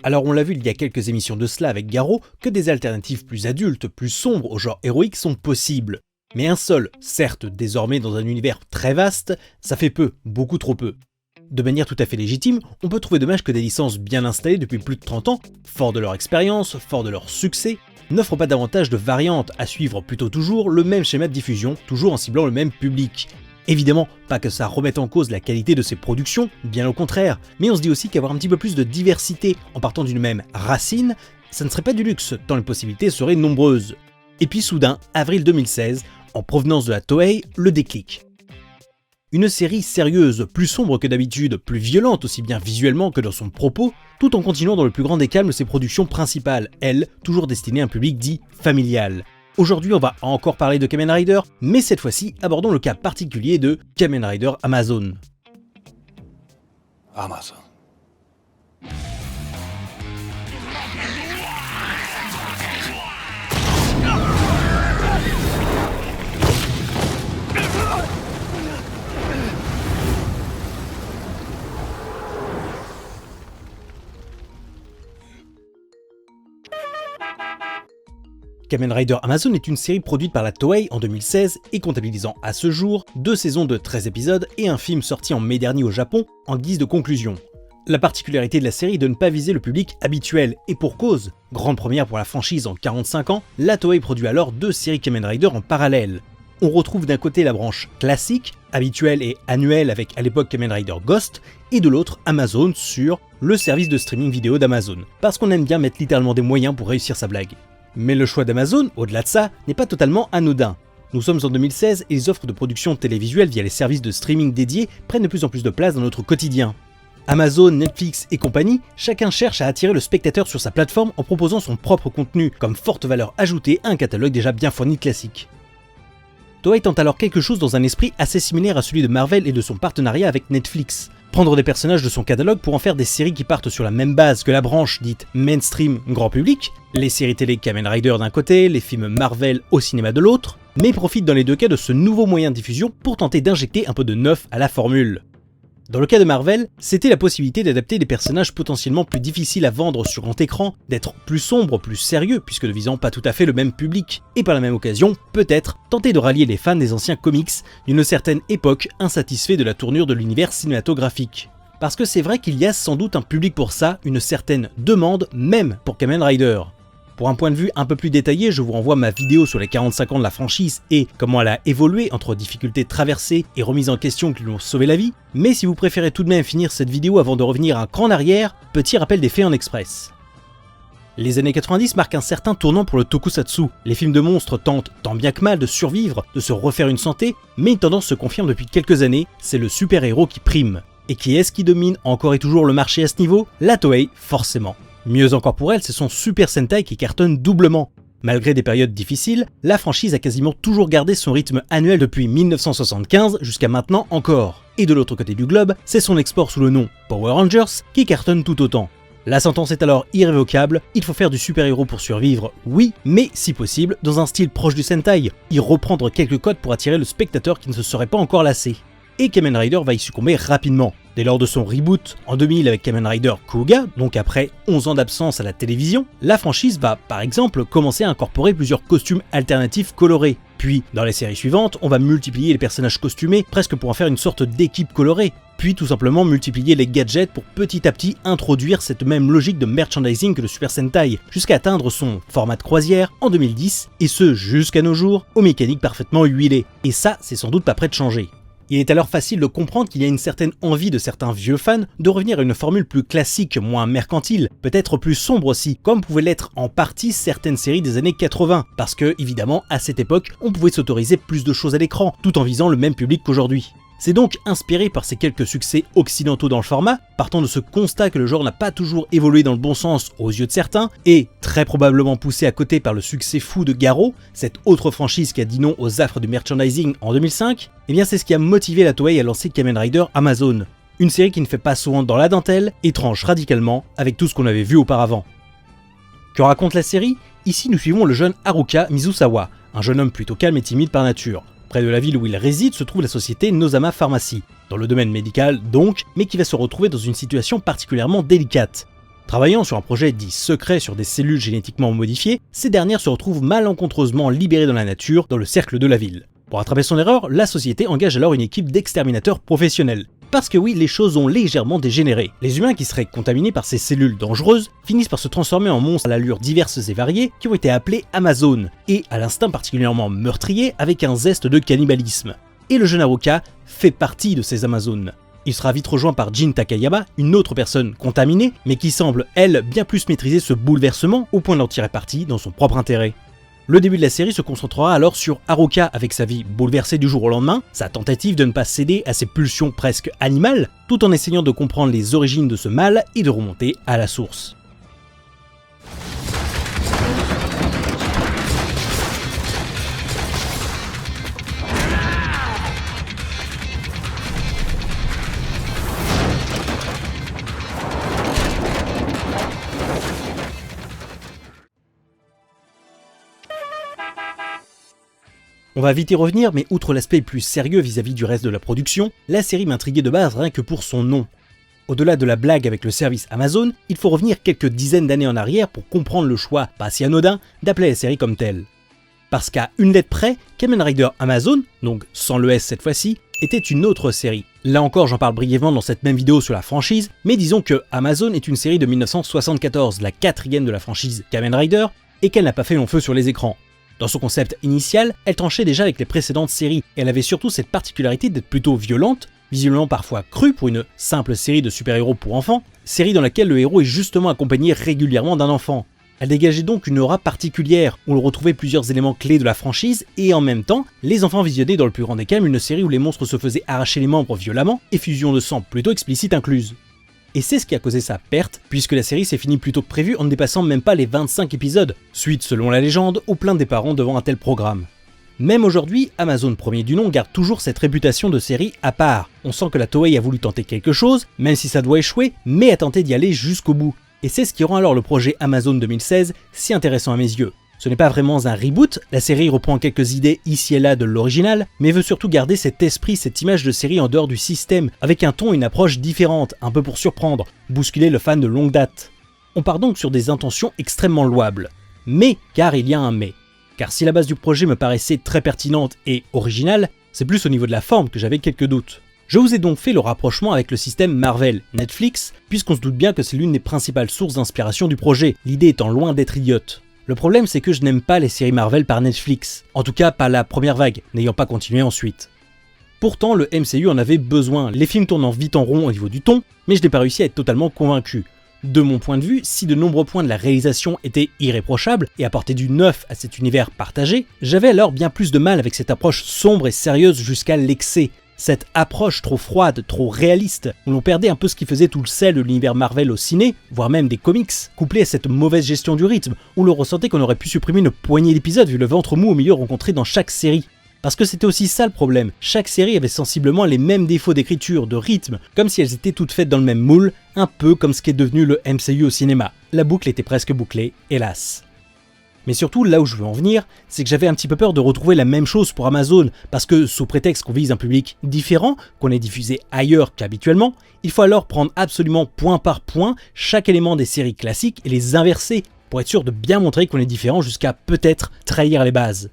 Alors on l'a vu il y a quelques émissions de cela avec Garou, que des alternatives plus adultes, plus sombres au genre héroïque sont possibles. Mais un seul, certes désormais dans un univers très vaste, ça fait peu, beaucoup trop peu. De manière tout à fait légitime, on peut trouver dommage que des licences bien installées depuis plus de 30 ans, forts de leur expérience, forts de leur succès, n'offrent pas davantage de variantes à suivre plutôt toujours le même schéma de diffusion, toujours en ciblant le même public. Évidemment, pas que ça remette en cause la qualité de ces productions, bien au contraire, mais on se dit aussi qu'avoir un petit peu plus de diversité en partant d'une même racine, ça ne serait pas du luxe, tant les possibilités seraient nombreuses. Et puis soudain, avril 2016, en provenance de la Toei, le déclic. Une série sérieuse, plus sombre que d'habitude, plus violente aussi bien visuellement que dans son propos, tout en continuant dans le plus grand des calmes ses productions principales, elles, toujours destinées à un public dit familial. Aujourd'hui on va encore parler de Kamen Rider, mais cette fois-ci abordons le cas particulier de Kamen Rider Amazon. Amazon. Kamen Rider Amazon est une série produite par la Toei en 2016 et comptabilisant à ce jour 2 saisons de 13 épisodes et un film sorti en mai dernier au Japon en guise de conclusion. La particularité de la série est de ne pas viser le public habituel, et pour cause, grande première pour la franchise en 45 ans, la Toei produit alors 2 séries Kamen Rider en parallèle. On retrouve d'un côté la branche classique, habituelle et annuelle avec à l'époque Kamen Rider Ghost, et de l'autre Amazon sur le service de streaming vidéo d'Amazon, parce qu'on aime bien mettre littéralement des moyens pour réussir sa blague. Mais le choix d'Amazon, au-delà de ça, n'est pas totalement anodin. Nous sommes en 2016 et les offres de production télévisuelle via les services de streaming dédiés prennent de plus en plus de place dans notre quotidien. Amazon, Netflix et compagnie, chacun cherche à attirer le spectateur sur sa plateforme en proposant son propre contenu comme forte valeur ajoutée à un catalogue déjà bien fourni de classiques. Toei tente alors quelque chose dans un esprit assez similaire à celui de Marvel et de son partenariat avec Netflix. Prendre des personnages de son catalogue pour en faire des séries qui partent sur la même base que la branche dite mainstream grand public, les séries télé Kamen Rider d'un côté, les films Marvel au cinéma de l'autre, mais profite dans les deux cas de ce nouveau moyen de diffusion pour tenter d'injecter un peu de neuf à la formule. Dans le cas de Marvel, c'était la possibilité d'adapter des personnages potentiellement plus difficiles à vendre sur grand écran, d'être plus sombres, plus sérieux, puisque ne visant pas tout à fait le même public, et par la même occasion, peut-être, tenter de rallier les fans des anciens comics d'une certaine époque insatisfaits de la tournure de l'univers cinématographique. Parce que c'est vrai qu'il y a sans doute un public pour ça, une certaine demande même pour Kamen Rider. Pour un point de vue un peu plus détaillé, je vous renvoie ma vidéo sur les 45 ans de la franchise et comment elle a évolué entre difficultés traversées et remises en question qui lui ont sauvé la vie, mais si vous préférez tout de même finir cette vidéo avant de revenir un cran en arrière, petit rappel des faits en express. Les années 90 marquent un certain tournant pour le tokusatsu. Les films de monstres tentent tant bien que mal de survivre, de se refaire une santé, mais une tendance se confirme depuis quelques années, c'est le super-héros qui prime. Et qui est-ce qui domine encore et toujours le marché à ce niveau? La Toei, forcément. Mieux encore pour elle, c'est son Super Sentai qui cartonne doublement. Malgré des périodes difficiles, la franchise a quasiment toujours gardé son rythme annuel depuis 1975 jusqu'à maintenant encore. Et de l'autre côté du globe, c'est son export sous le nom Power Rangers qui cartonne tout autant. La sentence est alors irrévocable, il faut faire du super-héros pour survivre, oui, mais si possible, dans un style proche du Sentai, y reprendre quelques codes pour attirer le spectateur qui ne se serait pas encore lassé. Et Kamen Rider va y succomber rapidement. Dès lors de son reboot en 2000 avec Kamen Rider Kuuga, donc après 11 ans d'absence à la télévision, la franchise va par exemple commencer à incorporer plusieurs costumes alternatifs colorés. Puis, dans les séries suivantes, on va multiplier les personnages costumés presque pour en faire une sorte d'équipe colorée. Puis tout simplement multiplier les gadgets pour petit à petit introduire cette même logique de merchandising que le Super Sentai, jusqu'à atteindre son format de croisière en 2010, et ce jusqu'à nos jours, aux mécaniques parfaitement huilées. Et ça, c'est sans doute pas prêt de changer. Il est alors facile de comprendre qu'il y a une certaine envie de certains vieux fans de revenir à une formule plus classique, moins mercantile, peut-être plus sombre aussi, comme pouvaient l'être en partie certaines séries des années 80, parce que, évidemment, à cette époque, on pouvait s'autoriser plus de choses à l'écran, tout en visant le même public qu'aujourd'hui. C'est donc inspiré par ces quelques succès occidentaux dans le format, partant de ce constat que le genre n'a pas toujours évolué dans le bon sens aux yeux de certains, et très probablement poussé à côté par le succès fou de Garou, cette autre franchise qui a dit non aux affres du merchandising en 2005, et bien c'est ce qui a motivé la Toei à lancer Kamen Rider Amazon. Une série qui ne fait pas souvent dans la dentelle et tranche radicalement avec tout ce qu'on avait vu auparavant. Que raconte la série? Ici nous suivons le jeune Haruka Mizusawa, un jeune homme plutôt calme et timide par nature. Près de la ville où il réside se trouve la société Nosama Pharmacy, dans le domaine médical donc, mais qui va se retrouver dans une situation particulièrement délicate. Travaillant sur un projet dit secret sur des cellules génétiquement modifiées, ces dernières se retrouvent malencontreusement libérées dans la nature, dans le cercle de la ville. Pour rattraper son erreur, la société engage alors une équipe d'exterminateurs professionnels. Parce que oui, les choses ont légèrement dégénéré. Les humains qui seraient contaminés par ces cellules dangereuses finissent par se transformer en monstres à l'allure diverses et variées qui ont été appelés Amazones, et à l'instinct particulièrement meurtrier avec un zeste de cannibalisme. Et le jeune Haruka fait partie de ces Amazones. Il sera vite rejoint par Jin Takayama, une autre personne contaminée, mais qui semble, elle, bien plus maîtriser ce bouleversement au point d'en tirer parti dans son propre intérêt. Le début de la série se concentrera alors sur Haruka avec sa vie bouleversée du jour au lendemain, sa tentative de ne pas céder à ses pulsions presque animales, tout en essayant de comprendre les origines de ce mal et de remonter à la source. On va vite y revenir, mais outre l'aspect plus sérieux vis-à-vis du reste de la production, la série m'intriguait de base rien que pour son nom. Au-delà de la blague avec le service Amazon, il faut revenir quelques dizaines d'années en arrière pour comprendre le choix, pas si anodin, d'appeler la série comme telle. Parce qu'à une lettre près, Kamen Rider Amazon, donc sans le S cette fois-ci, était une autre série. Là encore, j'en parle brièvement dans cette même vidéo sur la franchise, mais disons que Amazon est une série de 1974, la 4e de la franchise Kamen Rider, et qu'elle n'a pas fait long feu sur les écrans. Dans son concept initial, elle tranchait déjà avec les précédentes séries, et elle avait surtout cette particularité d'être plutôt violente, visuellement parfois crue pour une simple série de super-héros pour enfants, série dans laquelle le héros est justement accompagné régulièrement d'un enfant. Elle dégageait donc une aura particulière, où l'on retrouvait plusieurs éléments clés de la franchise, et en même temps, les enfants visionnaient dans le plus grand des calmes une série où les monstres se faisaient arracher les membres violemment, et fusion de sang plutôt explicite incluse. Et c'est ce qui a causé sa perte, puisque la série s'est finie plus tôt que prévu en ne dépassant même pas les 25 épisodes, suite selon la légende aux plaintes des parents devant un tel programme. Même aujourd'hui, Amazon premier du nom garde toujours cette réputation de série à part. On sent que la Toei a voulu tenter quelque chose, même si ça doit échouer, mais a tenté d'y aller jusqu'au bout. Et c'est ce qui rend alors le projet Amazon 2016 si intéressant à mes yeux. Ce n'est pas vraiment un reboot, la série reprend quelques idées ici et là de l'original, mais veut surtout garder cet esprit, cette image de série en dehors du système, avec un ton et une approche différente, un peu pour surprendre, bousculer le fan de longue date. On part donc sur des intentions extrêmement louables. Mais, car il y a un mais. Car si la base du projet me paraissait très pertinente et originale, c'est plus au niveau de la forme que j'avais quelques doutes. Je vous ai donc fait le rapprochement avec le système Marvel, Netflix, puisqu'on se doute bien que c'est l'une des principales sources d'inspiration du projet, l'idée étant loin d'être idiote. Le problème c'est que je n'aime pas les séries Marvel par Netflix, en tout cas pas la première vague, n'ayant pas continué ensuite. Pourtant le MCU en avait besoin, les films tournant vite en rond au niveau du ton, mais je n'ai pas réussi à être totalement convaincu. De mon point de vue, si de nombreux points de la réalisation étaient irréprochables et apportaient du neuf à cet univers partagé, j'avais alors bien plus de mal avec cette approche sombre et sérieuse jusqu'à l'excès. Cette approche trop froide, trop réaliste, où l'on perdait un peu ce qui faisait tout le sel de l'univers Marvel au ciné, voire même des comics, couplé à cette mauvaise gestion du rythme, où l'on ressentait qu'on aurait pu supprimer une poignée d'épisodes vu le ventre mou au milieu rencontré dans chaque série. Parce que c'était aussi ça le problème, chaque série avait sensiblement les mêmes défauts d'écriture, de rythme, comme si elles étaient toutes faites dans le même moule, un peu comme ce qui est devenu le MCU au cinéma. La boucle était presque bouclée, hélas. Mais surtout, là où je veux en venir, c'est que j'avais un petit peu peur de retrouver la même chose pour Amazon, parce que sous prétexte qu'on vise un public différent, qu'on est diffusé ailleurs qu'habituellement, il faut alors prendre absolument point par point chaque élément des séries classiques et les inverser, pour être sûr de bien montrer qu'on est différent jusqu'à peut-être trahir les bases.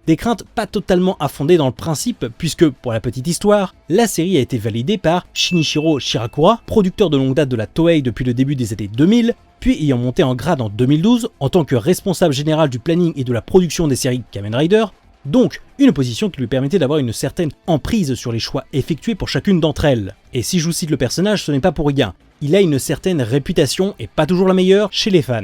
Des craintes pas totalement infondées dans le principe, puisque, pour la petite histoire, la série a été validée par Shinichiro Shirakura, producteur de longue date de la Toei depuis le début des années 2000, puis ayant monté en grade en 2012 en tant que responsable général du planning et de la production des séries Kamen Rider, donc une position qui lui permettait d'avoir une certaine emprise sur les choix effectués pour chacune d'entre elles. Et si je vous cite le personnage, ce n'est pas pour rien, il a une certaine réputation, et pas toujours la meilleure, chez les fans.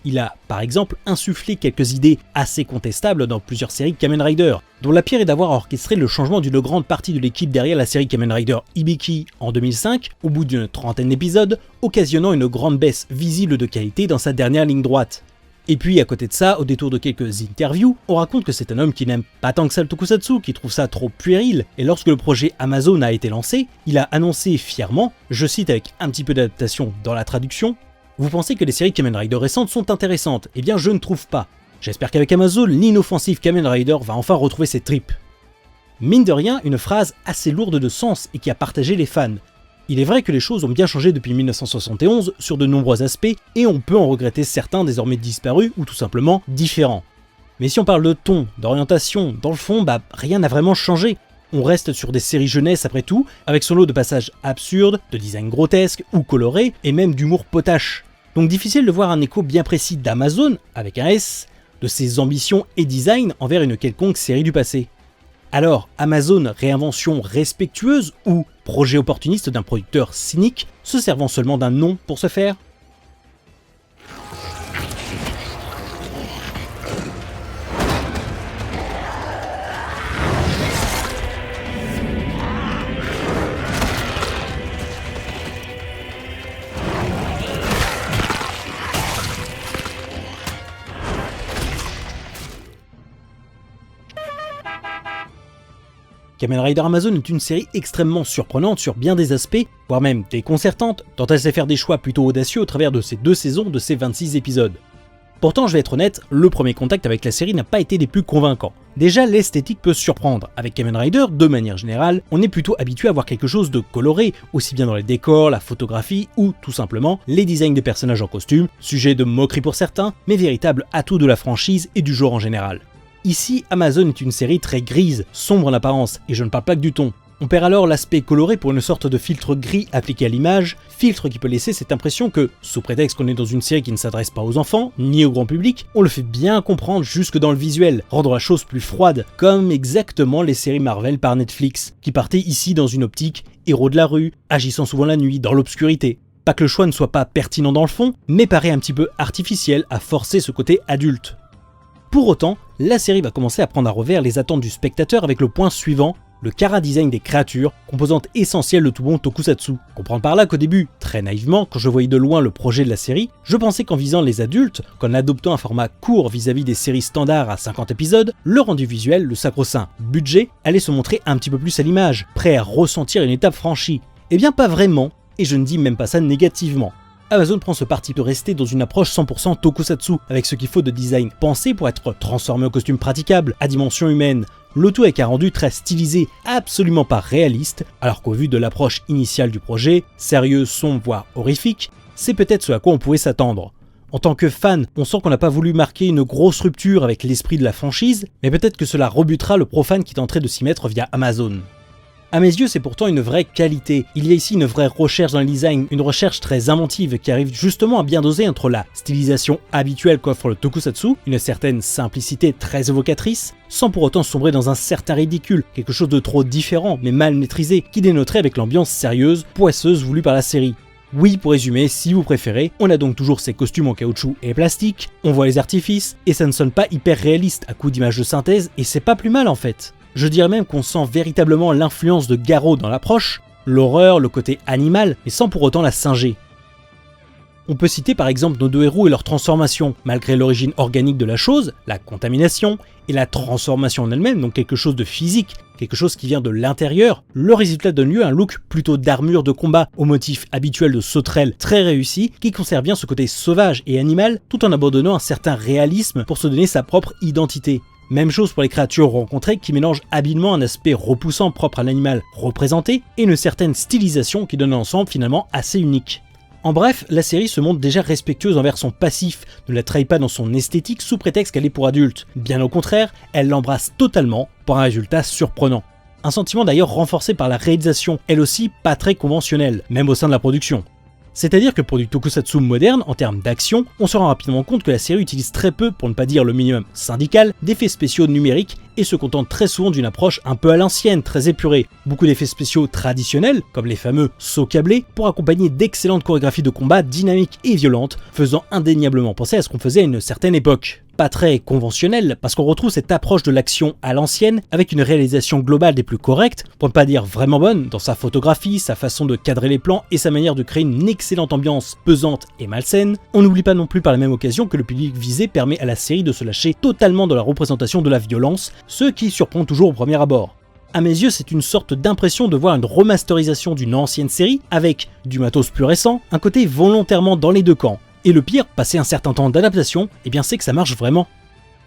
Il a, par exemple, insufflé quelques idées assez contestables dans plusieurs séries Kamen Rider, dont la pire est d'avoir orchestré le changement d'une grande partie de l'équipe derrière la série Kamen Rider Hibiki en 2005, au bout d'une trentaine d'épisodes, occasionnant une grande baisse visible de qualité dans sa dernière ligne droite. Et puis à côté de ça, au détour de quelques interviews, on raconte que c'est un homme qui n'aime pas tant que ça le tokusatsu, qui trouve ça trop puéril, et lorsque le projet Amazon a été lancé, il a annoncé fièrement, je cite avec un petit peu d'adaptation dans la traduction, « Vous pensez que les séries Kamen Rider récentes sont intéressantes? Eh bien je ne trouve pas. J'espère qu'avec Amazon, l'inoffensif Kamen Rider va enfin retrouver ses tripes. » Mine de rien, une phrase assez lourde de sens et qui a partagé les fans. Il est vrai que les choses ont bien changé depuis 1971 sur de nombreux aspects et on peut en regretter certains désormais disparus ou tout simplement différents. Mais si on parle de ton, d'orientation, dans le fond, rien n'a vraiment changé. On reste sur des séries jeunesse après tout, avec son lot de passages absurdes, de design grotesque ou coloré, et même d'humour potache. Donc difficile de voir un écho bien précis d'Amazon, avec un S, de ses ambitions et design envers une quelconque série du passé. Alors, Amazon, réinvention respectueuse ou projet opportuniste d'un producteur cynique, se servant seulement d'un nom pour ce faire ? Kamen Rider Amazon est une série extrêmement surprenante sur bien des aspects, voire même déconcertante, tant elle sait faire des choix plutôt audacieux au travers de ses 2 saisons de ses 26 épisodes. Pourtant, je vais être honnête, le premier contact avec la série n'a pas été des plus convaincants. Déjà, l'esthétique peut surprendre. Avec Kamen Rider, de manière générale, on est plutôt habitué à voir quelque chose de coloré, aussi bien dans les décors, la photographie ou, tout simplement, les designs des personnages en costume, sujet de moquerie pour certains, mais véritable atout de la franchise et du genre en général. Ici, Amazon est une série très grise, sombre en apparence, et je ne parle pas que du ton. On perd alors l'aspect coloré pour une sorte de filtre gris appliqué à l'image, filtre qui peut laisser cette impression que, sous prétexte qu'on est dans une série qui ne s'adresse pas aux enfants, ni au grand public, on le fait bien comprendre jusque dans le visuel, rendre la chose plus froide, comme exactement les séries Marvel par Netflix, qui partaient ici dans une optique héros de la rue, agissant souvent la nuit, dans l'obscurité. Pas que le choix ne soit pas pertinent dans le fond, mais paraît un petit peu artificiel à forcer ce côté adulte. Pour autant, la série va commencer à prendre à revers les attentes du spectateur avec le point suivant, le chara-design des créatures, composante essentielle de tout bon tokusatsu. Comprendre par là qu'au début, très naïvement, quand je voyais de loin le projet de la série, je pensais qu'en visant les adultes, qu'en adoptant un format court vis-à-vis des séries standards à 50 épisodes, le rendu visuel, le sacro-saint budget, allait se montrer un petit peu plus à l'image, prêt à ressentir une étape franchie. Eh bien pas vraiment, et je ne dis même pas ça négativement. Amazon prend ce parti de rester dans une approche 100% tokusatsu, avec ce qu'il faut de design pensé pour être transformé en costume praticable, à dimension humaine, le tout avec un rendu très stylisé, absolument pas réaliste, alors qu'au vu de l'approche initiale du projet, sérieux, sombre, voire horrifique, c'est peut-être ce à quoi on pouvait s'attendre. En tant que fan, on sent qu'on n'a pas voulu marquer une grosse rupture avec l'esprit de la franchise, mais peut-être que cela rebutera le profane qui tenterait de s'y mettre via Amazon. À mes yeux, c'est pourtant une vraie qualité. Il y a ici une vraie recherche dans le design, une recherche très inventive qui arrive justement à bien doser entre la stylisation habituelle qu'offre le tokusatsu, une certaine simplicité très évocatrice, sans pour autant sombrer dans un certain ridicule, quelque chose de trop différent mais mal maîtrisé, qui dénoterait avec l'ambiance sérieuse, poisseuse voulue par la série. Oui, pour résumer, si vous préférez, on a donc toujours ces costumes en caoutchouc et plastique, on voit les artifices, et ça ne sonne pas hyper réaliste à coup d'images de synthèse, et c'est pas plus mal en fait. Je dirais même qu'on sent véritablement l'influence de Garo dans l'approche, l'horreur, le côté animal, mais sans pour autant la singer. On peut citer par exemple nos 2 héros et leur transformation, malgré l'origine organique de la chose, la contamination, et la transformation en elle-même, donc quelque chose de physique, quelque chose qui vient de l'intérieur, le résultat donne lieu à un look plutôt d'armure de combat au motif habituel de sauterelle très réussi, qui conserve bien ce côté sauvage et animal, tout en abandonnant un certain réalisme pour se donner sa propre identité. Même chose pour les créatures rencontrées qui mélangent habilement un aspect repoussant propre à l'animal représenté et une certaine stylisation qui donne un ensemble finalement assez unique. En bref, la série se montre déjà respectueuse envers son passif, ne la trahit pas dans son esthétique sous prétexte qu'elle est pour adultes. Bien au contraire, elle l'embrasse totalement pour un résultat surprenant. Un sentiment d'ailleurs renforcé par la réalisation, elle aussi pas très conventionnelle, même au sein de la production. C'est-à-dire que pour du tokusatsu moderne, en termes d'action, on se rend rapidement compte que la série utilise très peu, pour ne pas dire le minimum syndical, d'effets spéciaux numériques et se contente très souvent d'une approche un peu à l'ancienne, très épurée. Beaucoup d'effets spéciaux traditionnels, comme les fameux sauts câblés, pour accompagner d'excellentes chorégraphies de combat dynamiques et violentes, faisant indéniablement penser à ce qu'on faisait à une certaine époque. Pas très conventionnel, parce qu'on retrouve cette approche de l'action à l'ancienne, avec une réalisation globale des plus correctes, pour ne pas dire vraiment bonne, dans sa photographie, sa façon de cadrer les plans et sa manière de créer une excellente ambiance pesante et malsaine. On n'oublie pas non plus par la même occasion que le public visé permet à la série de se lâcher totalement dans la représentation de la violence, ce qui surprend toujours au premier abord. À mes yeux, c'est une sorte d'impression de voir une remasterisation d'une ancienne série, avec du matos plus récent, un côté volontairement dans les deux camps. Et le pire, passé un certain temps d'adaptation, eh bien c'est que ça marche vraiment.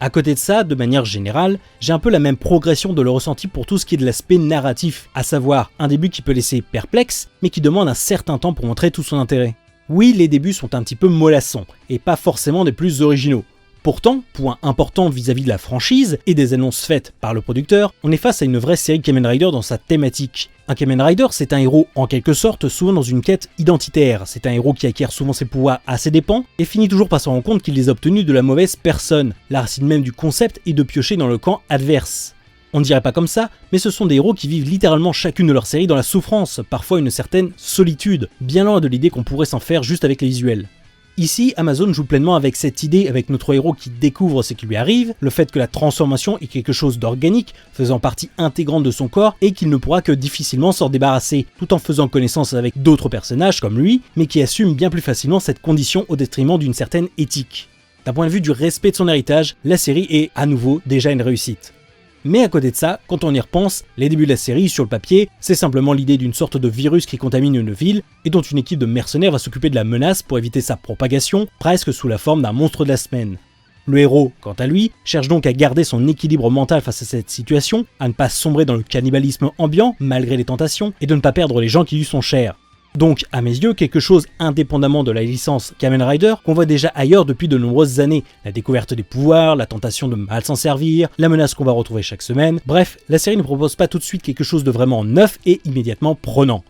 À côté de ça, de manière générale, j'ai un peu la même progression de le ressenti pour tout ce qui est de l'aspect narratif, à savoir un début qui peut laisser perplexe, mais qui demande un certain temps pour montrer tout son intérêt. Oui, les débuts sont un petit peu mollassons, et pas forcément des plus originaux. Pourtant, point important vis-à-vis de la franchise et des annonces faites par le producteur, on est face à une vraie série Kamen Rider dans sa thématique. Un Kamen Rider, c'est un héros en quelque sorte souvent dans une quête identitaire. C'est un héros qui acquiert souvent ses pouvoirs à ses dépens et finit toujours par se rendre compte qu'il les a obtenus de la mauvaise personne. La racine même du concept est de piocher dans le camp adverse. On ne dirait pas comme ça, mais ce sont des héros qui vivent littéralement chacune de leurs séries dans la souffrance, parfois une certaine solitude, bien loin de l'idée qu'on pourrait s'en faire juste avec les visuels. Ici, Amazon joue pleinement avec cette idée, avec notre héros qui découvre ce qui lui arrive, le fait que la transformation est quelque chose d'organique, faisant partie intégrante de son corps et qu'il ne pourra que difficilement s'en débarrasser, tout en faisant connaissance avec d'autres personnages comme lui, mais qui assument bien plus facilement cette condition au détriment d'une certaine éthique. D'un point de vue du respect de son héritage, la série est à nouveau déjà une réussite. Mais à côté de ça, quand on y repense, les débuts de la série, sur le papier, c'est simplement l'idée d'une sorte de virus qui contamine une ville et dont une équipe de mercenaires va s'occuper de la menace pour éviter sa propagation, presque sous la forme d'un monstre de la semaine. Le héros, quant à lui, cherche donc à garder son équilibre mental face à cette situation, à ne pas sombrer dans le cannibalisme ambiant malgré les tentations et de ne pas perdre les gens qui lui sont chers. Donc, à mes yeux, quelque chose indépendamment de la licence Kamen Rider qu'on voit déjà ailleurs depuis de nombreuses années. La découverte des pouvoirs, la tentation de mal s'en servir, la menace qu'on va retrouver chaque semaine. Bref, la série ne propose pas tout de suite quelque chose de vraiment neuf et immédiatement prenant.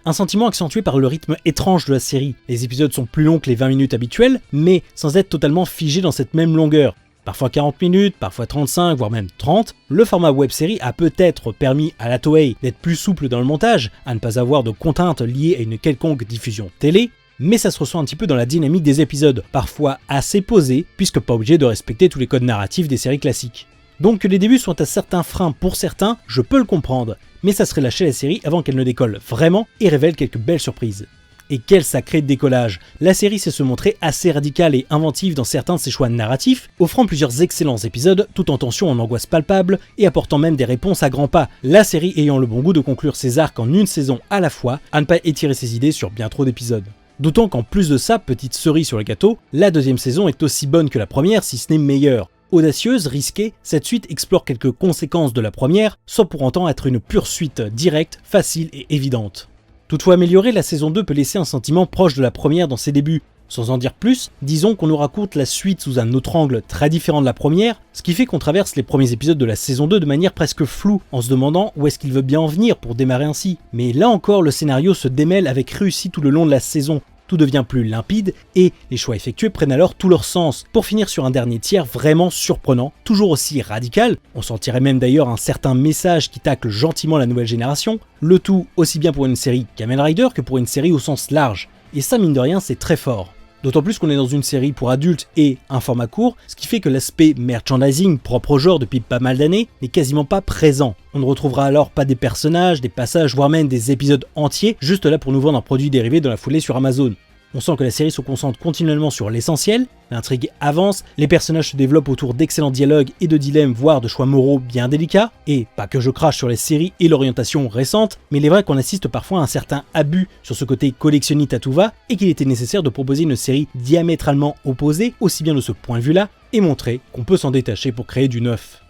Un sentiment accentué par le rythme étrange de la série. Les épisodes sont plus longs que les 20 minutes habituels, mais sans être totalement figés dans cette même longueur. Parfois 40 minutes, parfois 35, voire même 30, le format web-série a peut-être permis à la Toei d'être plus souple dans le montage, à ne pas avoir de contraintes liées à une quelconque diffusion télé, mais ça se ressent un petit peu dans la dynamique des épisodes, parfois assez posés, puisque pas obligé de respecter tous les codes narratifs des séries classiques. Donc que les débuts sont à certains freins pour certains, je peux le comprendre, mais ça serait lâcher la série avant qu'elle ne décolle vraiment et révèle quelques belles surprises. Et quel sacré décollage! La série sait se montrer assez radicale et inventive dans certains de ses choix narratifs, offrant plusieurs excellents épisodes tout en tension en angoisse palpable et apportant même des réponses à grands pas, la série ayant le bon goût de conclure ses arcs en une saison à la fois, à ne pas étirer ses idées sur bien trop d'épisodes. D'autant qu'en plus de ça, petite cerise sur le gâteau, la deuxième saison est aussi bonne que la première si ce n'est meilleure. Audacieuse, risquée, cette suite explore quelques conséquences de la première, sans pour autant être une pure suite directe, facile et évidente. Toutefois améliorée, la saison 2 peut laisser un sentiment proche de la première dans ses débuts. Sans en dire plus, disons qu'on nous raconte la suite sous un autre angle très différent de la première, ce qui fait qu'on traverse les premiers épisodes de la saison 2 de manière presque floue, en se demandant où est-ce qu'il veut bien en venir pour démarrer ainsi. Mais là encore, le scénario se démêle avec réussite tout le long de la saison. Tout devient plus limpide et les choix effectués prennent alors tout leur sens pour finir sur un dernier tiers vraiment surprenant, toujours aussi radical, on sentirait même d'ailleurs un certain message qui tacle gentiment la nouvelle génération, le tout aussi bien pour une série Kamen Rider que pour une série au sens large, et ça mine de rien c'est très fort. D'autant plus qu'on est dans une série pour adultes et un format court, ce qui fait que l'aspect merchandising propre au genre depuis pas mal d'années n'est quasiment pas présent. On ne retrouvera alors pas des personnages, des passages, voire même des épisodes entiers, juste là pour nous vendre un produit dérivé dans la foulée sur Amazon. On sent que la série se concentre continuellement sur l'essentiel, l'intrigue avance, les personnages se développent autour d'excellents dialogues et de dilemmes, voire de choix moraux bien délicats, et pas que je crache sur les séries et l'orientation récente, mais il est vrai qu'on assiste parfois à un certain abus sur ce côté collectionnite à tout va, et qu'il était nécessaire de proposer une série diamétralement opposée, aussi bien de ce point de vue-là, et montrer qu'on peut s'en détacher pour créer du neuf.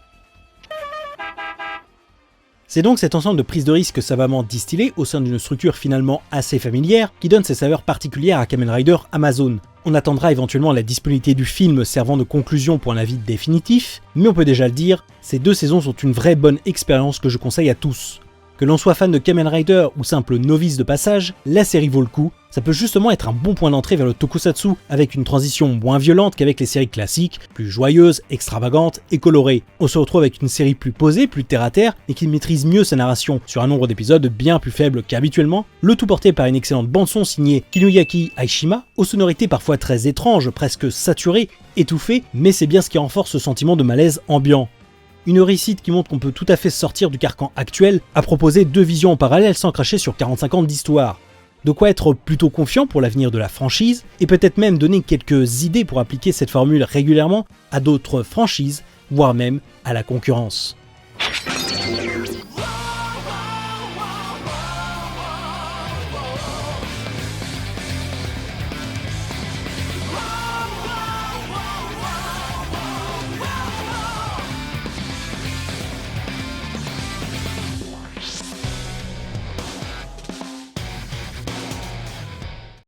C'est donc cet ensemble de prises de risque savamment distillées au sein d'une structure finalement assez familière qui donne ses saveurs particulières à Kamen Rider Amazon. On attendra éventuellement la disponibilité du film servant de conclusion pour un avis définitif, mais on peut déjà le dire, ces deux saisons sont une vraie bonne expérience que je conseille à tous. Que l'on soit fan de Kamen Rider ou simple novice de passage, la série vaut le coup, ça peut justement être un bon point d'entrée vers le tokusatsu, avec une transition moins violente qu'avec les séries classiques, plus joyeuses, extravagantes et colorées. On se retrouve avec une série plus posée, plus terre-à-terre, et qui maîtrise mieux sa narration, sur un nombre d'épisodes bien plus faible qu'habituellement, le tout porté par une excellente bande-son signée Kinuyaki Aishima, aux sonorités parfois très étranges, presque saturées, étouffées, mais c'est bien ce qui renforce ce sentiment de malaise ambiant. Une réussite qui montre qu'on peut tout à fait sortir du carcan actuel à proposer deux visions en parallèle sans cracher sur 45 ans d'histoire. De quoi être plutôt confiant pour l'avenir de la franchise et peut-être même donner quelques idées pour appliquer cette formule régulièrement à d'autres franchises, voire même à la concurrence.